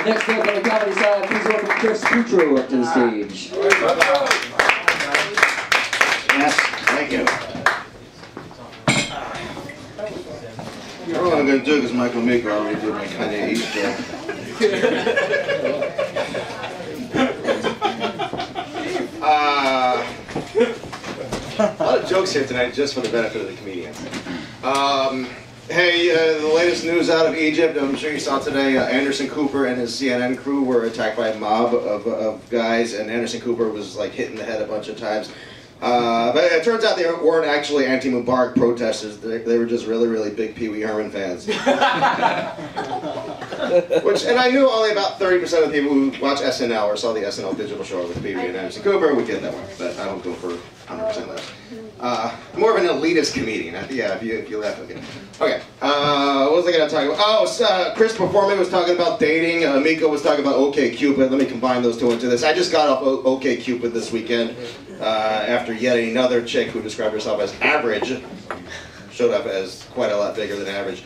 next up on the comedy side, please welcome Chris Putro up to the stage. Yes, thank you. All I'm going to do is Amico already did my kind of East joke. A lot of jokes here tonight just for the benefit of the comedians. Hey, the latest news out of Egypt, I'm sure you saw today, Anderson Cooper and his CNN crew were attacked by a mob of guys, and Anderson Cooper was like hit in the head a bunch of times. But it turns out they weren't actually anti-Mubarak protesters. They were just really, really big Pee Wee Herman fans. And I knew only about 30% of the people who watch SNL or saw the SNL digital show with Pee Wee and Anderson Cooper would get that one, but I don't go for 100% less. More of an elitist comedian. Yeah, if you laugh, okay. Okay, what was I going to talk about? Oh, Chris before me was talking about dating. Amico was talking about OkCupid. Let me combine those two into this. I just got off OkCupid this weekend after yet another chick who described herself as average showed up as quite a lot bigger than average.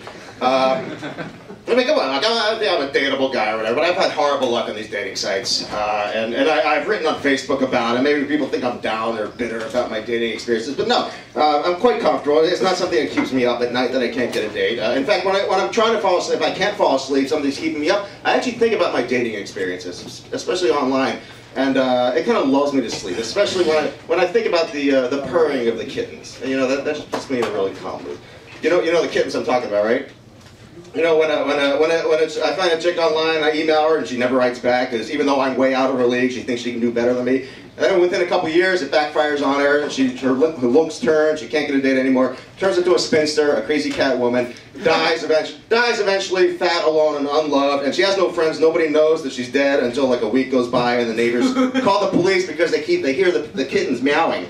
I mean, come on, I'm a dateable guy or whatever, but I've had horrible luck on these dating sites. And I've written on Facebook about it. Maybe people think I'm down or bitter about my dating experiences, but no, I'm quite comfortable. It's not something that keeps me up at night that I can't get a date. In fact, when I'm trying to fall asleep, if I can't fall asleep, something's keeping me up, I actually think about my dating experiences, especially online. And it kind of lulls me to sleep, especially when I think about the purring of the kittens. And, you know, that puts me in a really calm mood. You know the kittens I'm talking about, right? You know, when I find a chick online, I email her and she never writes back, because even though I'm way out of her league, she thinks she can do better than me. And then within a couple years, it backfires on her, and her looks turn, she can't get a date anymore, turns into a spinster, a crazy cat woman, dies eventually, fat, alone, and unloved, and she has no friends, nobody knows that she's dead until like a week goes by, and the neighbors call the police because they hear the kittens meowing.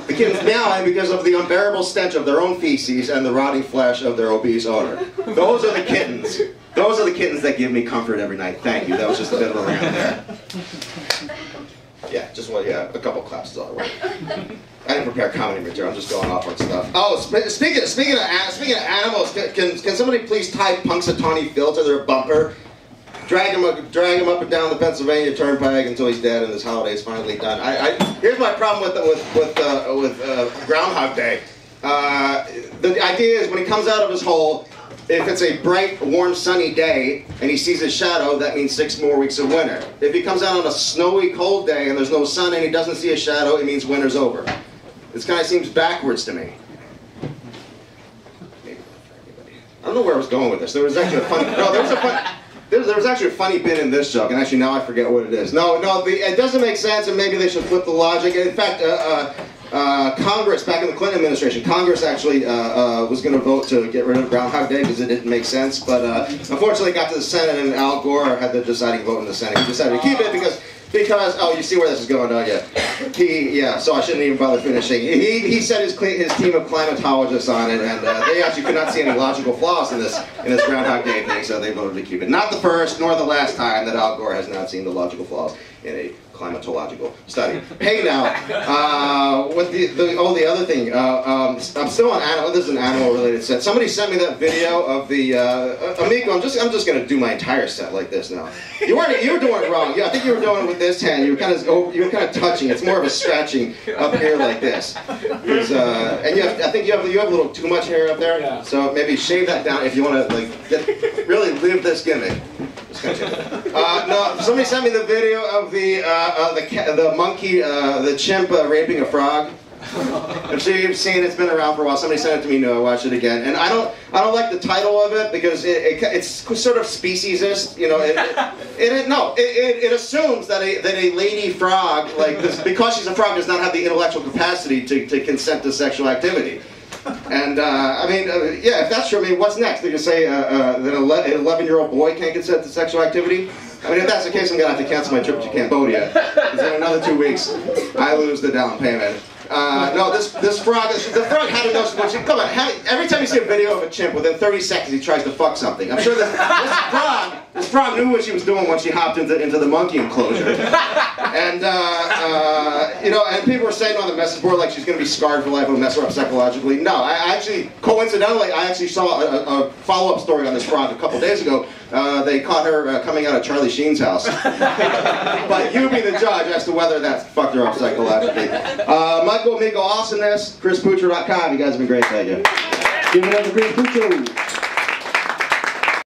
The kittens meowing because of the unbearable stench of their own feces and the rotting flesh of their obese owner. Those are the kittens. Those are the kittens that give me comfort every night. Thank you. That was just a bit of a rant there. Yeah, a couple claps is all I want. I didn't prepare comedy material. I'm just going off on stuff. Oh, speaking of animals, can somebody please tie Punxsutawney Phil to their bumper? Drag him up and down the Pennsylvania Turnpike until he's dead and this holiday is finally done. Here's my problem with Groundhog Day. The idea is when he comes out of his hole, if it's a bright, warm, sunny day and he sees his shadow, that means 6 more weeks of winter. If he comes out on a snowy, cold day and there's no sun and he doesn't see a shadow, it means winter's over. This kind of seems backwards to me. I don't know where I was going with this. There was actually a funny. No, there was actually a funny bit in this joke, and actually now I forget what it is. No, it doesn't make sense, and maybe they should flip the logic. In fact, Congress, back in the Clinton administration, Congress actually was going to vote to get rid of Groundhog Day because it didn't make sense, but unfortunately it got to the Senate, and Al Gore had the deciding vote in the Senate. He decided to keep it because oh, you see where this is going, don't you? So I shouldn't even bother finishing. He set his team of climatologists on it, and they actually could not see any logical flaws in this Groundhog Day thing, so they voted to keep it. Not the first nor the last time that Al Gore has not seen the logical flaws in a climatological study. Hey now, with the other thing, I'm still on animal. This is an animal-related set. Somebody sent me that video of the Amico. I'm just going to do my entire set like this now. You were doing it wrong. Yeah, I think you were doing it with this hand. You were kind of touching. It's more of a stretching up here like this. And I think you have a little too much hair up there. Yeah. So maybe shave that down if you want to really live this gimmick. No, somebody sent me the video of the monkey, the chimp raping a frog. I'm sure you've seen it. It's been around for a while. Somebody sent it to me. No, I watched it again, and I don't like the title of it because it's sort of speciesist. You know, it assumes that a lady frog because she's a frog does not have the intellectual capacity to consent to sexual activity. And if that's true, I mean, what's next? They're going to say that an 11-year-old boy can't consent to sexual activity? I mean, if that's the case, I'm going to have to cancel my trip to Cambodia. Because in another 2 weeks, I lose the down payment. No, the frog had to know. Come on, every time you see a video of a chimp, within 30 seconds he tries to fuck something. I'm sure this frog knew what she was doing when she hopped into the monkey enclosure. And and people were saying on the message board like she's going to be scarred for life, it'll mess her up psychologically. No, coincidentally, I actually saw a follow-up story on this frog a couple days ago They caught her coming out of Charlie Sheen's house. But you be the judge as to whether that fucked her up psychologically. Michael, Amico, awesomeness. ChrisPutro.com. You guys have been great. Thank you. Give it up for Chris Putro.